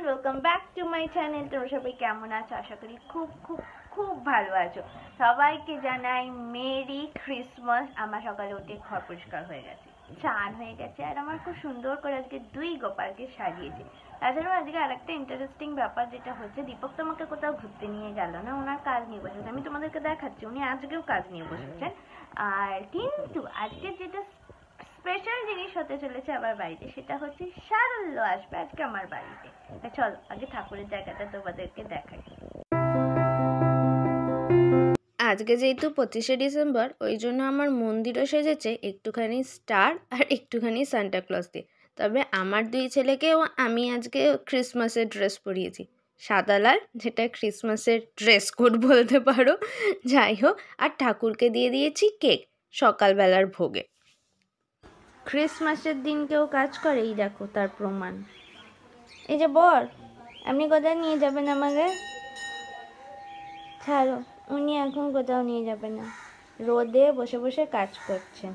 Welcome back to my channel. তোমরা সবাই কেমন আছো? আশা করি খুব খুব খুব ভালো আছো। সবাইকে জানাই মেরি ক্রিসমাস। আমার সকালে উঠে ঘর পরিষ্কার হয়ে গেছে, চান হয়ে গেছে, আর আমার খুব সুন্দর করে আজকে দুই গোপালকে সাজিয়েছে। তাছাড়াও আজকে আরেকটা ইন্টারেস্টিং ব্যাপার যেটা হচ্ছে, দীপক তো আমাকে কোথাও ঘুরতে নিয়ে গেল না, ওনার কাজ নিয়ে বসেছে। আমি তোমাদেরকে দেখাচ্ছি উনি আজকেও কাজ নিয়ে বসেছেন। আর কিন্তু আজকে যেটা স্পেশাল জিনিস হতে চলেছে আমার বাড়িতে, সেটা হচ্ছে সারল্য আসবে আজকে আমার বাড়িতে। চলো আগে ঠাকুরের জায়গাটা তোমাদেরকে দেখাই। আজকে যেহেতু 25শে ডিসেম্বর, ওই জন্য আমার মন্দিরও সেজেছে একটুখানি স্টার আর একটুখানি সান্টা ক্লজ দিয়ে। তবে আমার দুই ছেলেকেও আমি আজকে ক্রিসমাসের ড্রেস পরিয়েছি, সাদা লাল, যেটা ক্রিসমাসের ড্রেস কোড বলতে পারো। যাই হোক, আর ঠাকুরকে দিয়ে দিয়েছি কেক সকালবেলার ভোগে। ক্রিসমাসের দিন কেউ কাজ করে, এই দেখো তার প্রমাণ। এই যে বর, আপনি কোথায় নিয়ে যাবেন আমাকে? ছাড়ো, উনি এখন কোথাও নিয়ে যাবেন না, রোদে বসে বসে কাজ করছেন।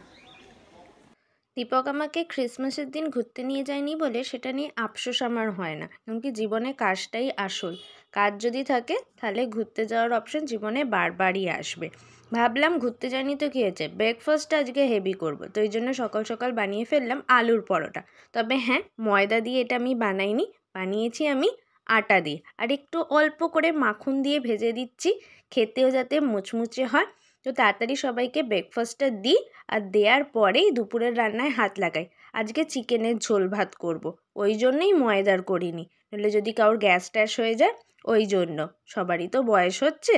দীপক আমাকে ক্রিসমাসের দিন ঘুরতে নিয়ে যায়নি বলে সেটা নিয়ে আফসোস আমার হয় না, এমনকি জীবনে কাজটাই আসল। কাজ যদি থাকে তাহলে ঘুরতে যাওয়ার অপশন জীবনে বারবারই আসবে। ভাবলাম ঘুরতে যাইনি তো কী হয়েছে, ব্রেকফাস্টটা আজকে হেভি করব, তো এই জন্য সকাল সকাল বানিয়ে ফেললাম আলুর পরোটা। তবে হ্যাঁ, ময়দা দিয়ে এটা আমি বানাইনি, বানিয়েছি আমি আটা দিয়ে, আর একটু অল্প করে মাখন দিয়ে ভেজে দিচ্ছি, খেতেও যাতে মুচমুচে হয়। তো তাড়াতাড়ি সবাইকে ব্রেকফাস্টটা দিই, আর দেওয়ার পরেই দুপুরের রান্নায় হাত লাগাই। আজকে চিকেনের ঝোল ভাত করব, ওই জন্যই ময়দার করিনি, নাহলে যদি কারোর গ্যাস ট্যাস হয়ে যায়, ওই জন্য। সবারই তো বয়স হচ্ছে,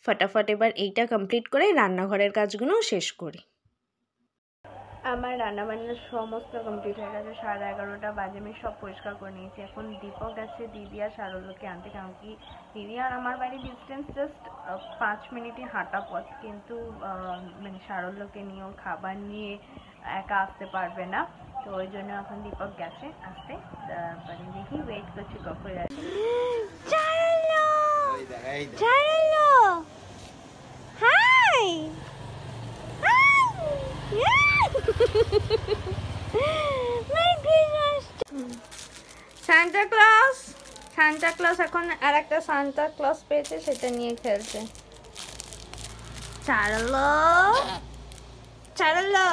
ফটাফট এবার এইটা কমপ্লিট করে রান্নাঘরের কাজগুলোও শেষ করি। আমার রান্নাবান্না সমস্ত কমপ্লিট হয়ে গেছে, 11:30 বাজে, আমি সব পরিষ্কার করে নিয়েছি। এখন দীপক গেছে দিদি আর সারল্যকে আনতে, কারণ কি দিদি আর আমার বাড়ির ডিস্টেন্স জাস্ট 5 মিনিটই হাঁটা পথ, কিন্তু মানে সারল্যকে নিয়ে ওর খাবার নিয়ে একা আসতে পারবে না, তো ওই জন্য এখন দীপক গেছে আসতে। তারপরে দেখি ওয়েট করছি কখন আসে। Hi Santa Claus, Santa Claus এখন আর একটা সান্টা ক্লজ পেয়েছে, সেটা নিয়ে খেলছে। চারলো চারলো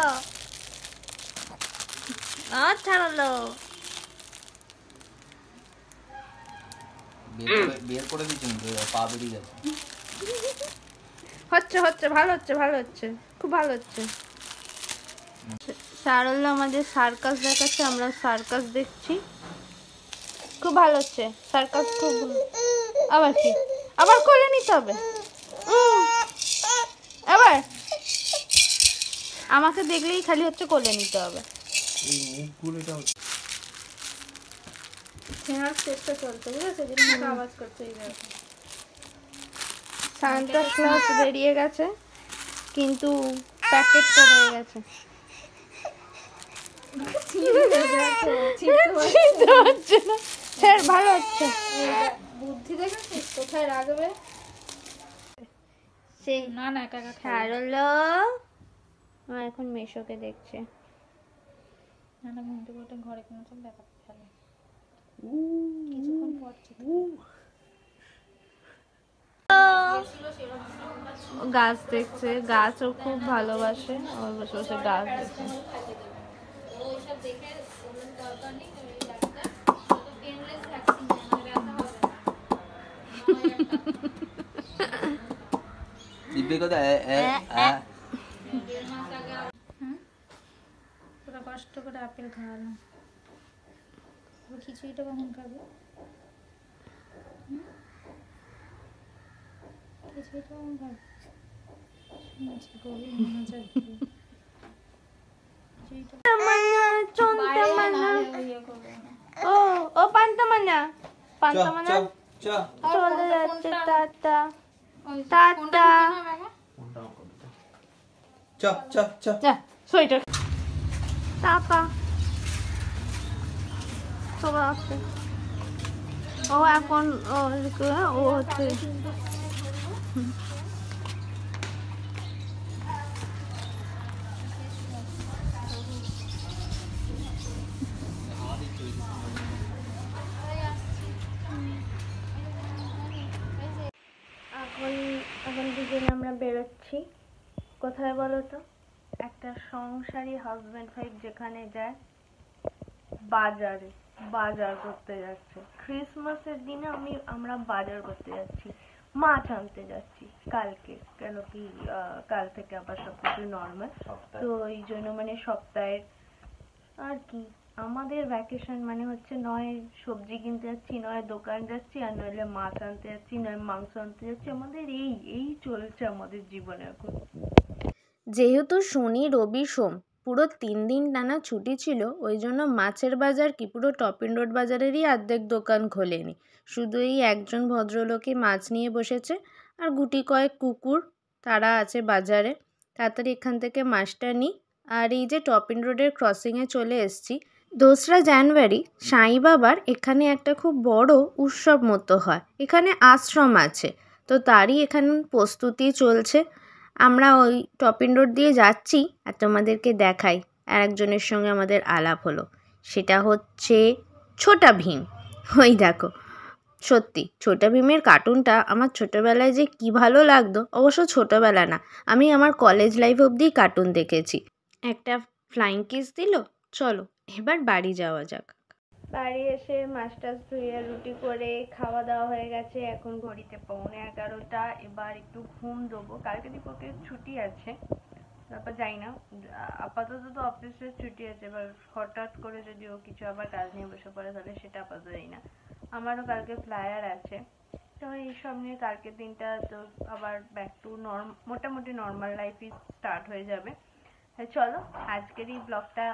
চারলো, বের করে দিচ্ছেন, পা বেরিয়ে গেছে। হচ্ছে হচ্ছে, ভালো হচ্ছে, ভালো হচ্ছে, খুব ভালো হচ্ছে। সারল্য আমাদের সার্কাস দেখাচ্ছে, আমরা সার্কাস দেখছি, খুব ভালো হচ্ছে সার্কাস, খুব আবার কি, আবার কোলে নিতে হবে, আবার আমাকে দেখলেই খালি হচ্ছে কোলে নিতে হবে। চেষ্টা চলছে, বুঝেছো, যেরকম আওয়াজ করছে। সান্টা ক্লজ বেরিয়ে গেছে, কিন্তু প্যাকেটটা রয়ে গেছে। ভালো হচ্ছে, বুদ্ধি দেখেছিস কোথায় রাখবে সেই। না না, একা একা ছাড়লো। আমার এখন মেশোকে দেখছে। না না, ঘুমতে ঘুরতে ঘরে কোনো সব দেখা ফেলে কিছুক্ষণ পর গাছ দেখছে, গাছও খুব ভালোবাসে, ওর বসে বসে গাছ দেখছে। পুরো কষ্ট করে আপেল খাওয়ালাম, খিচুড়িটা কখন খাবে? খিচুড়িটা কখন খাবে? ও পান্তামানা, পান্তামানা চলে যাচ্ছে, টাটা টাটা। সোয়েটার টাটা, সবাই আসছে। ও এখন ও হচ্ছে এখন দুজনে আমরা বেরোচ্ছি। কোথায় বলো তো? একটা সংসারী হাজব্যান্ড ওয়াইফ যেখানে যায়, বাজারে বাজার করতে যাচ্ছে। ক্রিসমাসের দিনে আমরা বাজার করতে যাচ্ছি, মাছ আনতে যাচ্ছি কালকে, কেন কি কাল থেকে আবার সবকিছু নর্মাল। সপ্তাহে তো এই জন্য মানে সপ্তাহের আর কি আমাদের ভ্যাকেশন মানে হচ্ছে নয় সবজি কিনতে যাচ্ছি, নয় দোকান যাচ্ছি, আর নইলে মাছ আনতে যাচ্ছি, নয় মাংস আনতে যাচ্ছি। আমাদের এই এই চলছে আমাদের জীবনে এখন। যেহেতু শনি রবি সোম পুরো 3 দিন টানা ছুটি ছিল, ওই জন্য মাছের বাজার কি পুরো টপিন রোড বাজারেরই অর্ধেক দোকান খোলেনি। শুধু এই একজন ভদ্রলোকই মাছ নিয়ে বসেছে, আর গুটি কয়েক কুকুর তারা আছে বাজারে। তাড়াতাড়ি এখান থেকে মাছটা নিই। আর এই যে টপিন রোডের ক্রসিংয়ে চলে এসেছি। 2রা জানুয়ারি সাই বাবার এখানে একটা খুব বড় উৎসব মতো হয়। এখানে আশ্রম আছে, তো তারই এখানে প্রস্তুতি চলছে। আমরা ওই টপিন রোড দিয়ে যাচ্ছি, আর তোমাদেরকে দেখাই আর একজনের সঙ্গে আমাদের আলাপ হলো। সেটা হচ্ছে ছোটা ভীম। ওই দেখো, সত্যি ছোটা ভীমের কার্টুনটা আমার ছোটোবেলায় যে কী ভালো লাগতো। অবশ্য ছোটোবেলা না, আমি আমার কলেজ লাইফ অবধি কার্টুন দেখেছি। একটা ফ্লাইং কিস দিল। চলো এবার বাড়ি যাওয়া যাক। বাড়ি এসে মাছ টাছ ধুয়ে রুটি করে খাওয়া দাওয়া হয়ে গেছে। এখন ঘড়িতে 11:45। এবার একটু ঘুম দেবো। কালকে দীপকের ছুটি আছে, তারপর যাই না। আপাতত তো অফিসের ছুটি আছে, এবার হঠাৎ করে যদি ও কিছু আবার কাজ নিয়ে বসে পড়ে তাহলে সেটা আপাতত যাই না। আমারও কালকে ফ্লায়ার আছে, তো এইসব নিয়ে কালকের দিনটা তো আবার ব্যাক টু মোটামুটি নর্মাল লাইফই স্টার্ট হয়ে যাবে। চলো আজকের এই ব্লগটা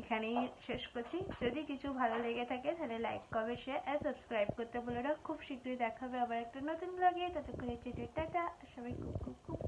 এখানেই শেষ করছি। যদি কিছু ভালো লেগে থাকে তাহলে লাইক কমেন্ট শেয়ার আর সাবস্ক্রাইব করতে বলো না। খুব শীঘ্রই দেখা হবে আবার একটা নতুন ব্লগে। ততক্ষণে টাটা, সবাই খুব খুব খুব